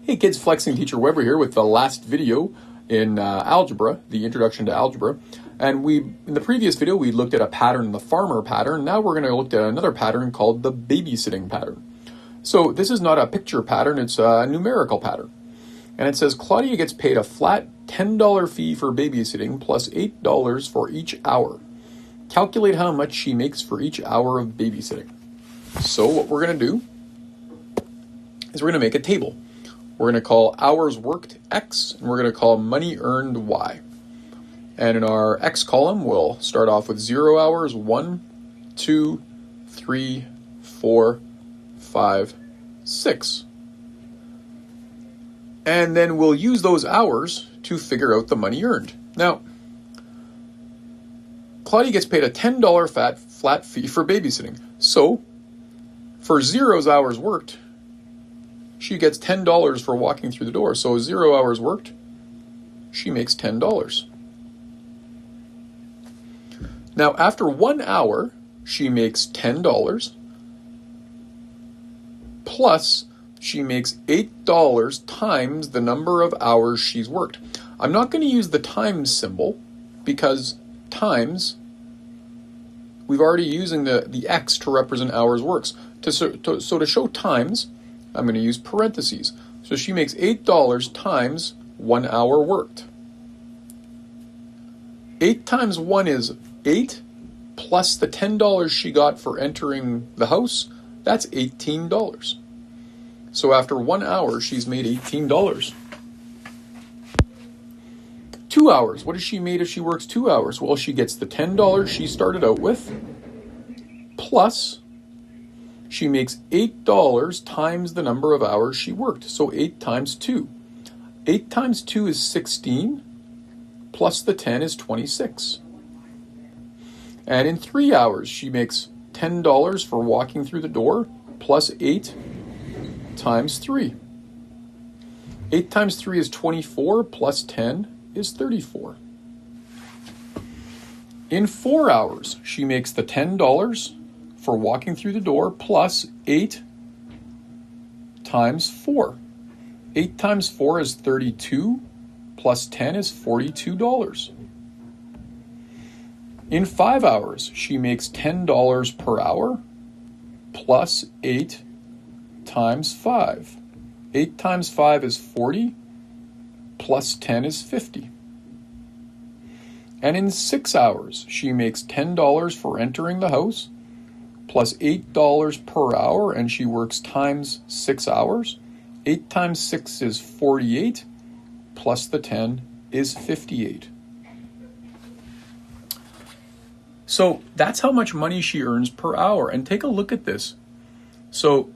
Hey kids, Flexing Teacher Weber here with the last video in algebra, the introduction to algebra. And in the previous video, we looked at a pattern, the farmer pattern. Now we're going to look at another pattern called the babysitting pattern. So this is not a picture pattern, it's a numerical pattern. And it says Claudia gets paid a flat $10 fee for babysitting plus $8 for each hour. Calculate how much she makes for each hour of babysitting. So what we're going to do is we're going to make a table. We're going to call hours worked X, and we're going to call money earned Y. And in our X column, we'll start off with 0 hours, 1, 2, 3, 4, 5, 6. And then we'll use those hours to figure out the money earned. Now, Claudia gets paid a $10 flat fee for babysitting. So, for 0 hours worked, she gets $10 for walking through the door. So 0 hours worked, she makes $10. Now, after 1 hour, she makes $10, plus she makes $8 times the number of hours she's worked. I'm not going to use the times symbol because times, we've already using the X to represent hours works. So to show times, I'm going to use parentheses. So she makes $8 times 1 hour worked. 8 times 1 is 8, plus the $10 she got for entering the house, that's $18. So after 1 hour, she's made $18. 2 hours, what has she made if she works 2 hours? Well, she gets the $10 she started out with, plus she makes $8 times the number of hours she worked. So 8 times 2. 8 times 2 is 16, plus the 10 is 26. And in 3 hours, she makes $10 for walking through the door, plus 8 times 3. 8 times 3 is 24, plus 10 is 34. In 4 hours, she makes the $10 for walking through the door, plus 8 times 4. 8 times 4 is 32, plus 10 is $42. In 5 hours, she makes $10 per hour, plus 8 times 5. 8 times 5 is 40, plus 10 is 50. And in 6 hours, she makes $10 for entering the house, plus $8 per hour, and she works times 6 hours. 8 times 6 is 48, plus the 10 is 58. So that's how much money she earns per hour. And take a look at this. So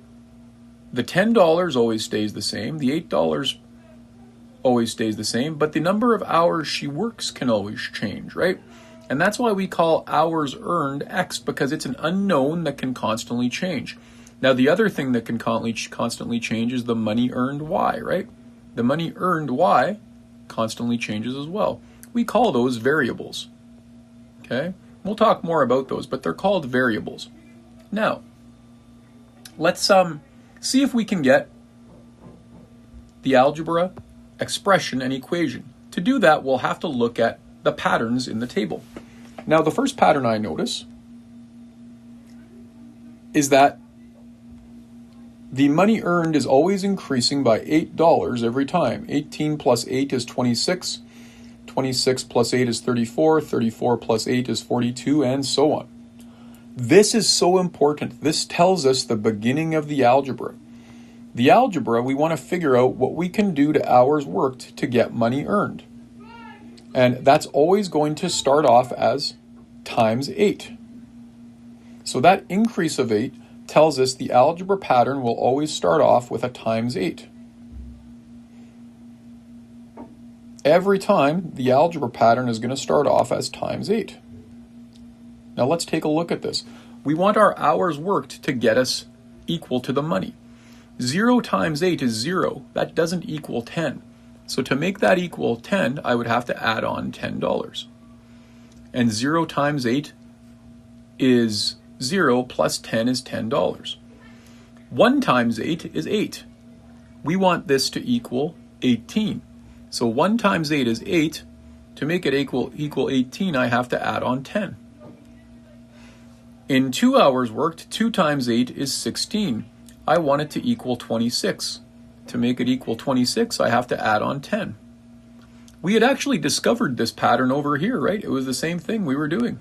the $10 always stays the same. The $8 always stays the same. But the number of hours she works can always change, right? And that's why we call hours earned X, because it's an unknown that can constantly change. Now, the other thing that can constantly change is the money earned Y, right? The money earned Y constantly changes as well. We call those variables, okay? We'll talk more about those, but they're called variables. Now, let's see if we can get the algebra expression and equation. To do that, we'll have to look at the patterns in the table. Now, the first pattern I notice is that the money earned is always increasing by $8 every time. 18 plus 8 is 26. 26 plus 8 is 34. 34 plus 8 is 42, and so on. This is so important. This tells us the beginning of the algebra. The algebra, we want to figure out what we can do to hours worked to get money earned. And that's always going to start off as times 8. So that increase of 8 tells us the algebra pattern will always start off with a times 8. Every time, the algebra pattern is going to start off as times 8. Now let's take a look at this. We want our hours worked to get us equal to the money. 0 times 8 is 0. That doesn't equal 10. So to make that equal 10, I would have to add on $10. And 0 times 8 is 0, plus 10 is $10. 1 times 8 is 8. we want this to equal 18. So 1 times 8 is 8. To make it equal 18, I have to add on 10. In 2 hours worked, 2 times 8 is 16. I want it to equal 26. To make it equal 26, I have to add on 10. We had actually discovered this pattern over here, right? It was the same thing we were doing.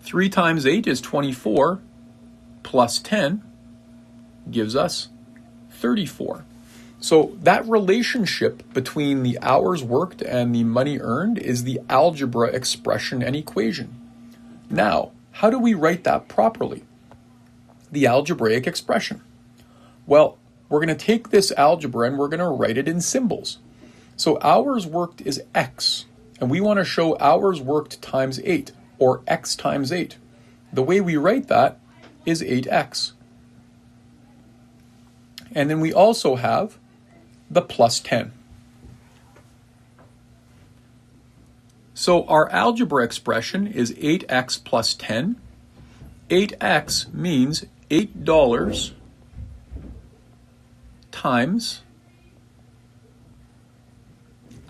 3 times 8 is 24, plus 10 gives us 34. So that relationship between the hours worked and the money earned is the algebra expression and equation. Now, how do we write that properly? The algebraic expression. Well, we're going to take this algebra and we're going to write it in symbols. So hours worked is x, and we want to show hours worked times 8, or x times 8. The way we write that is 8x. And then we also have the plus 10. So our algebra expression is 8x plus 10. 8x means $8 times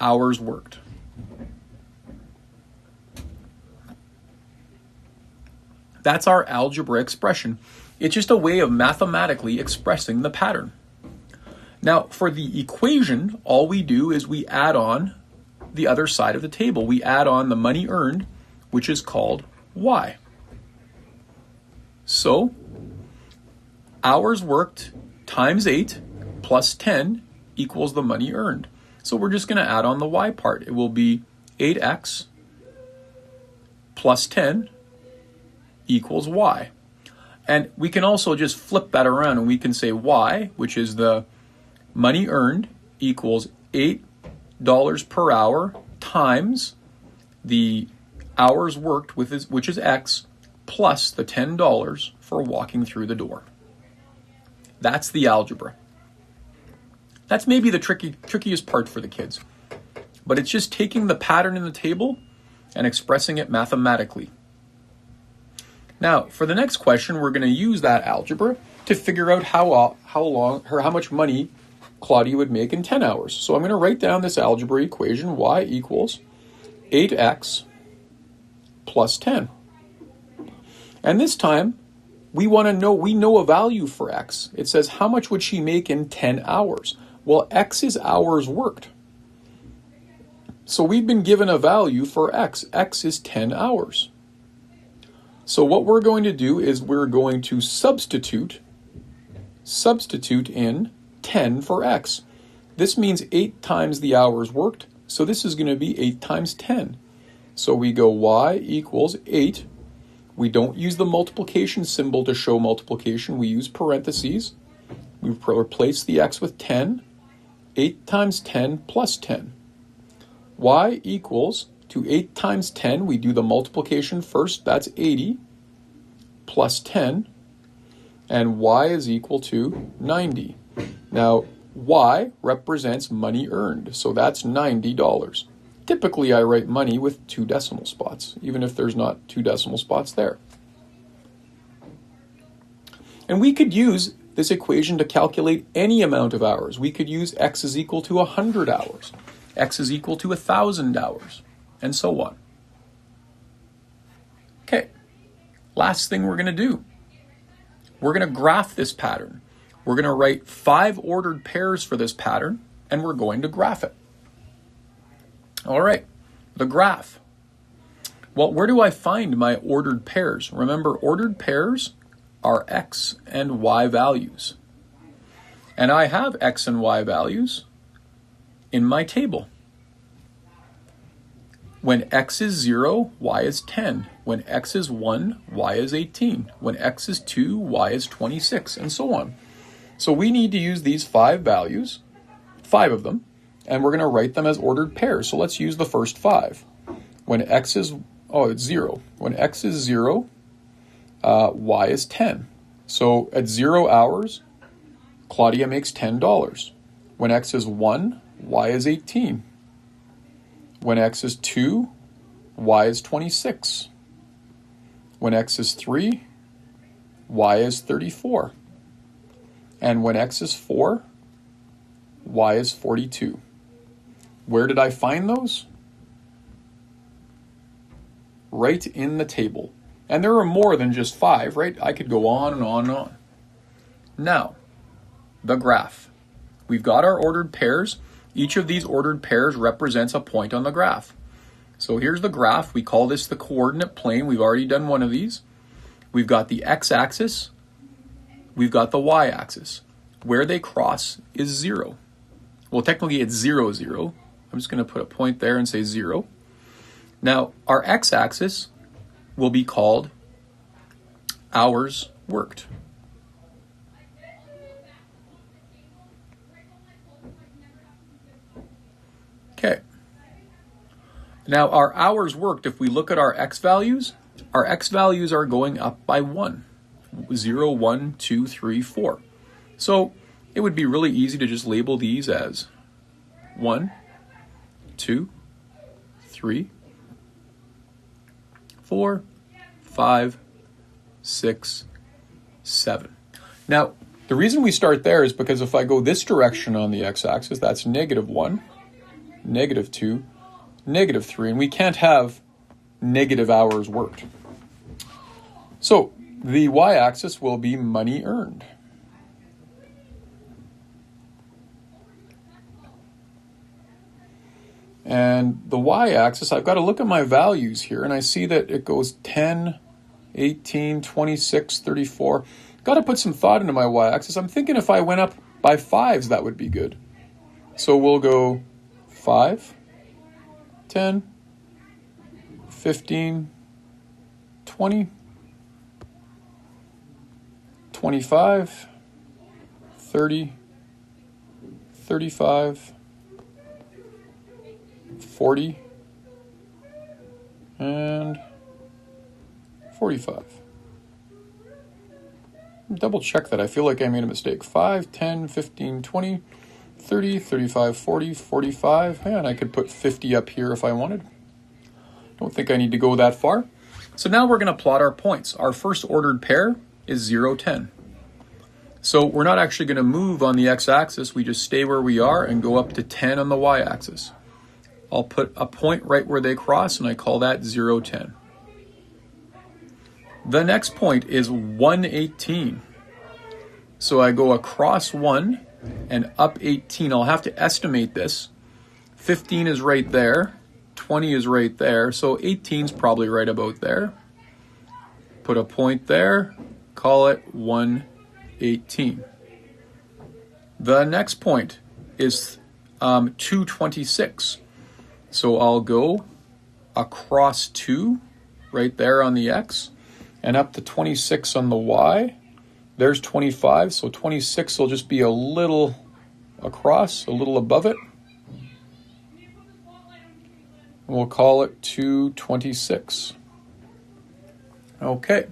hours worked. That's our algebra expression. It's just a way of mathematically expressing the pattern. Now, for the equation, all we do is we add on the other side of the table. We add on the money earned, which is called y. So, hours worked times 8 plus 10 equals the money earned. So we're just going to add on the y part. It will be 8x plus 10 equals y. And we can also just flip that around and we can say y, which is the money earned, equals $8 per hour times the hours worked, which is x, plus the $10 for walking through the door. That's the algebra. That's maybe the trickiest part for the kids. But it's just taking the pattern in the table and expressing it mathematically. Now, for the next question, we're going to use that algebra to figure out how much money Claudia would make in 10 hours. So I'm going to write down this algebra equation, y equals 8x plus 10. And this time, we know a value for x. It says, how much would she make in 10 hours? Well, x is hours worked. So we've been given a value for x. X is 10 hours. So what we're going to do is we're going to substitute in 10 for x. This means 8 times the hours worked. So this is going to be 8 times 10. So we go y equals 8. We don't use the multiplication symbol to show multiplication. We use parentheses. We replace the x with 10. 8 times 10 plus 10. Y equals to 8 times 10. We do the multiplication first. That's 80 plus 10. And y is equal to 90. Now, y represents money earned. So that's $90. Typically, I write money with 2 decimal spots, even if there's not 2 decimal spots there. And we could use this equation to calculate any amount of hours. We could use x is equal to 100 hours, x is equal to 1,000 hours, and so on. Okay, last thing we're going to do. We're going to graph this pattern. We're going to write 5 ordered pairs for this pattern, and we're going to graph it. All right, the graph. Well, where do I find my ordered pairs? Remember, ordered pairs are x and y values. And I have x and y values in my table. When x is 0, y is 10. When x is 1, y is 18. When x is 2, y is 26, and so on. So we need to use these 5 values, 5 of them, and we're going to write them as ordered pairs. So let's use the first 5. When x is, it's 0. When x is 0, y is 10. So at 0 hours, Claudia makes $10. When x is 1, y is 18. When x is 2, y is 26. When x is 3, y is 34. And when x is 4, y is 42. Where did I find those? Right in the table. And there are more than just 5, right? I could go on and on and on. Now, the graph. We've got our ordered pairs. Each of these ordered pairs represents a point on the graph. So here's the graph. We call this the coordinate plane. We've already done one of these. We've got the x-axis. We've got the y-axis. Where they cross is 0. Well, technically it's 0, 0. I'm just going to put a point there and say 0. Now, our x-axis will be called hours worked. Okay. Now, our hours worked, if we look at our x values are going up by 1. 0, 1, 2, 3, 4. So it would be really easy to just label these as 1, 2, 3, 4, 5, 6, 7. Now, the reason we start there is because if I go this direction on the x-axis, that's -1, -2, -3, and we can't have negative hours worked. So the y-axis will be money earned. And the y-axis, I've got to look at my values here, and I see that it goes 10, 18, 26, 34. Got to put some thought into my y-axis. I'm thinking if I went up by 5s, that would be good. So we'll go 5, 10, 15, 20, 25, 30, 35, 40, and 45. Double check that. I feel like I made a mistake. 5, 10, 15, 20, 30, 35, 40, 45. And I could put 50 up here if I wanted. Don't think I need to go that far. So now we're going to plot our points. Our first ordered pair is 0, 10. So we're not actually going to move on the x-axis. We just stay where we are and go up to 10 on the y-axis. I'll put a point right where they cross, and I call that 0, 10. The next point is 118. So I go across 1 and up 18. I'll have to estimate this. 15 is right there. 20 is right there. So 18 is probably right about there. Put a point there. Call it 118. The next point is 226. So I'll go across 2 right there on the x and up to 26 on the y. There's 25, so 26 will just be a little across, a little above it. We'll call it 226. Okay.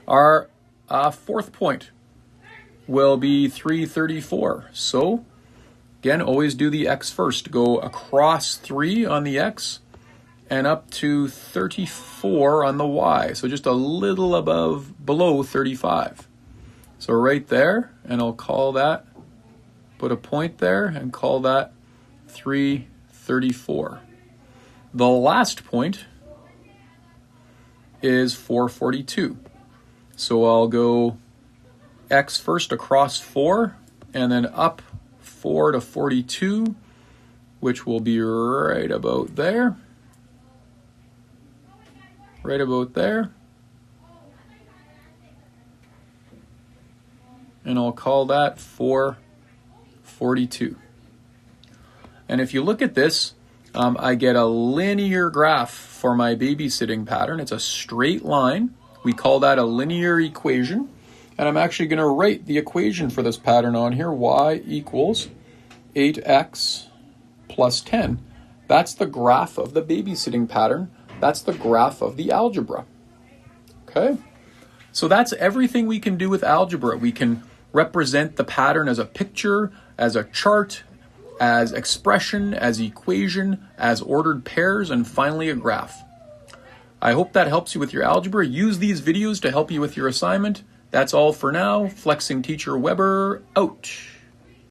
Our fourth point will be 334. So again, always do the x first. Go across 3 on the x and up to 34 on the y. So just a little below 35. So right there, and I'll call that, put a point there and call that 334. The last point is 442. So I'll go x first across 4 and then up 4 to 42, which will be right about there. Right about there. And I'll call that 442. And if you look at this, I get a linear graph for my babysitting pattern. It's a straight line. We call that a linear equation. And I'm actually going to write the equation for this pattern on here. Y equals 8x plus 10. That's the graph of the babysitting pattern. That's the graph of the algebra. Okay? So that's everything we can do with algebra. We can represent the pattern as a picture, as a chart, as expression, as equation, as ordered pairs, and finally a graph. I hope that helps you with your algebra. Use these videos to help you with your assignment. That's all for now. Flexing Teacher Weber, out.